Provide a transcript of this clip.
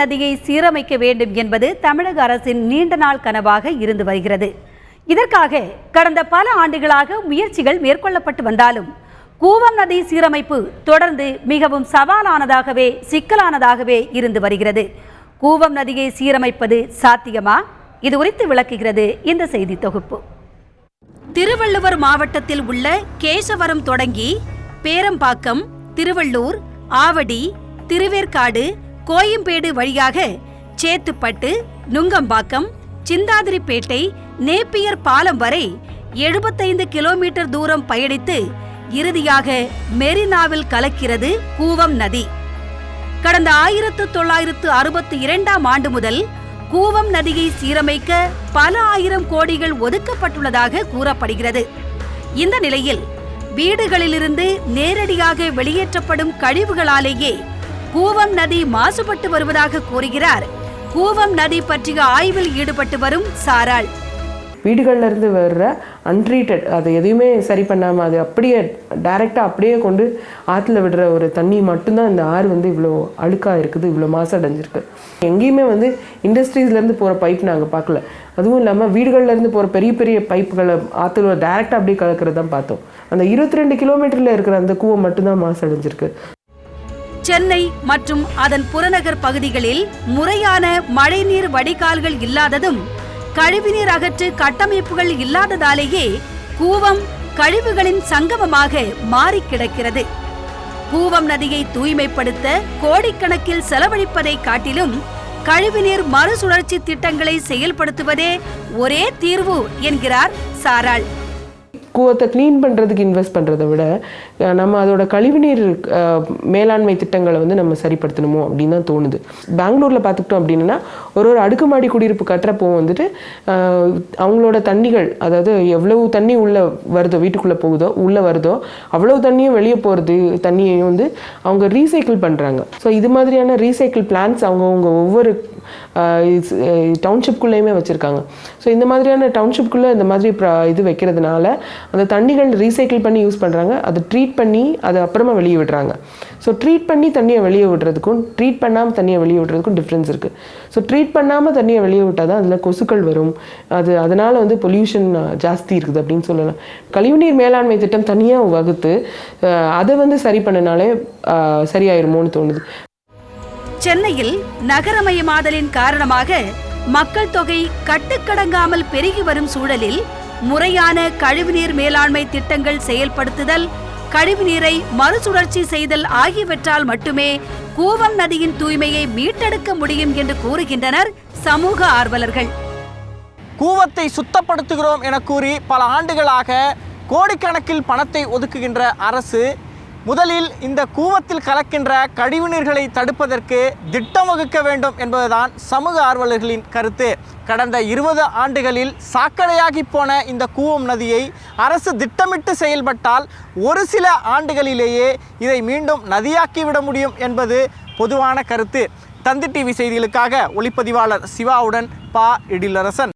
நதியை சீரமைக்க வேண்டும் என்பது தமிழக அரசின் நீண்ட நாள் கனவாக இருந்து வருகிறது. இதற்காக கடந்த பல ஆண்டுகளாக முயற்சிகள் மேற்கொள்ளப்பட்டு வந்தாலும் கூவம் நதி சீரமைப்பு தொடர்ந்து மிகவும் சவாலானதாகவே சிக்கலானதாகவே இருந்து வருகிறது. கூவம் நதியை சீரமைப்பது சாத்தியமா? இது குறித்து விளக்குகிறது இந்த செய்தி தொகுப்பு. திருவள்ளுவர் மாவட்டத்தில் உள்ள கேசவரம் தொடங்கி பேரம்பாக்கம், திருவள்ளூர், ஆவடி, திருவேற்காடு, கோயம்பேடு வழியாக சேத்துப்பட்டு, நுங்கம்பாக்கம், சிந்தாதிரிப்பேட்டை, நேப்பியர் பாலம் வரை 75 கிலோமீட்டர் தூரம் பயணித்து இறுதியாக மெரினாவில் கலக்கிறது கூவம் நதி. கடந்த 1962ஆம் ஆண்டு முதல் கூவம் நதியை சீரமைக்க பல ஆயிரம் கோடிகள் ஒதுக்கப்பட்டுள்ளதாக கூறப்படுகிறது. இந்த நிலையில் வீடுகளிலிருந்து நேரடியாக வெளியேற்றப்படும் கழிவுகளாலேயே கூவம் நதி மாசுபட்டு வருவதாக கூறுகிறார் கூவம் நதி பற்றிய ஆய்வில் ஈடுபட்டு வரும் சாராள். வீடுகளில் இருந்து வர்ற அன்ட்ரீட்டட், அதை எதையுமே சரி பண்ணாமல் அது அப்படியே டைரெக்டாக அப்படியே கொண்டு ஆற்றுல விடுற ஒரு தண்ணி மட்டும்தான் இந்த ஆறு இவ்வளோ அழுக்காக இருக்குது, இவ்வளோ மாசடைஞ்சிருக்கு. எங்கேயுமே இண்டஸ்ட்ரீஸ்லேருந்து போகிற பைப் நாங்கள் பார்க்கல. அதுவும் இல்லாமல் வீடுகள்லேருந்து போகிற பெரிய பெரிய பைப்புகளை ஆற்றுல டைரெக்டாக அப்படியே கலக்கிறது தான் பார்த்தோம். அந்த 22 கிலோமீட்டரில் இருக்கிற அந்த கூவம் மட்டும்தான் மாசடைஞ்சிருக்கு. சென்னை மற்றும் அதன் புறநகர் பகுதிகளில் முறையான மழைநீர் வடிகால்கள் இல்லாததும் கழிவுநீர் அகற்று கட்டமைப்புகள் இல்லாததாலேயே கூவம் கழிவுகளின் சங்கமமாக மாறி கிடக்கிறது. கூவம் நதியை தூய்மைப்படுத்த கோடிக்கணக்கில் செலவழிப்பதை காட்டிலும் கழிவுநீர் மறுசுழற்சி திட்டங்களை செயல்படுத்துவதே ஒரே தீர்வு என்கிறார் சாராள். கூவத்தை க்ளீன் பண்ணுறதுக்கு இன்வெஸ்ட் பண்ணுறதை விட நம்ம அதோட கழிவுநீர் மேலாண்மை திட்டங்களை நம்ம சரிப்படுத்தணுமோ அப்படின்னு தான் தோணுது. பெங்களூரில் பார்த்துக்கிட்டோம் அப்படின்னா ஒரு அடுக்குமாடி குடியிருப்பு கட்டுறப்போ அவங்களோட தண்ணிகள், அதாவது எவ்வளவு தண்ணி உள்ளே வருதோ, வீட்டுக்குள்ளே போகுதோ, உள்ளே வருதோ அவ்வளவு தண்ணியும் வெளியே போகிறது தண்ணியையும் அவங்க ரீசைக்கிள் பண்ணுறாங்க. ஸோ இது மாதிரியான ரீசைக்கிள் பிளான்ஸ் அவங்க ஒவ்வொரு டவுன்ஷிப்குள்ளேயுமே வச்சுருக்காங்க. ஸோ இந்த மாதிரியான டவுன்ஷிப்குள்ளே இந்த மாதிரி இது வைக்கிறதுனால அந்த தண்ணிகள் ரீசைக்கிள் பண்ணி யூஸ் பண்ணுறாங்க. அதை ட்ரீட் பண்ணி அதை அப்புறமா வெளியே விடுறாங்க. ஸோ ட்ரீட் பண்ணி தண்ணியை வெளியே விடுறதுக்கும் ட்ரீட் பண்ணாமல் தண்ணியை வெளியே விடுறதுக்கும் டிஃப்ரென்ஸ் இருக்குது. ஸோ ட்ரீட் பண்ணாமல் தண்ணியை வெளியே விட்டால் தான் அதில் கொசுக்கள் வரும். அதனால் பொல்யூஷன் ஜாஸ்தி இருக்குது அப்படின்னு சொல்லலாம். கழிவுநீர் மேலாண்மை திட்டம் தனியாக வகுத்து அதை சரி பண்ணினாலே சரியாயிருமோன்னு தோணுது. சென்னையில் நகரமயமாதலின் காரணமாக மக்கள் தொகை கட்டுக்கடங்காமல் பெருகி வரும் சூழலில் முறையான கழிவுநீர் மேலாண்மை திட்டங்கள் செயல்படுத்துதல், கழிவுநீரை மறுசுழற்சி செய்தல் ஆகியவற்றால் மட்டுமே கூவம் நதியின் தூய்மையை மீட்டெடுக்க முடியும் என்று கூறுகின்றனர் சமூக ஆர்வலர்கள். கூவத்தை சுத்தப்படுத்துகிறோம் என கூறி பல ஆண்டுகளாக கோடிக்கணக்கில் பணத்தை ஒதுக்குகின்ற அரசு முதலில் இந்த கூவத்தில் கலக்கின்ற கழிவுநீர்களை தடுப்பதற்கு திட்டம் வகுக்க வேண்டும் என்பதுதான் சமூக ஆர்வலர்களின் கருத்து. கடந்த 20 ஆண்டுகளில் சாக்கடையாகி போன இந்த கூவம் நதியை அரசு திட்டமிட்டு செயல்பட்டால் ஒரு சில ஆண்டுகளிலேயே இதை மீண்டும் நதியாக்கிவிட முடியும் என்பது பொதுவான கருத்து. தந்தி டிவி செய்திகளுக்காக ஒளிப்பதிவாளர் சிவாவுடன் பா. எழிலரசன்.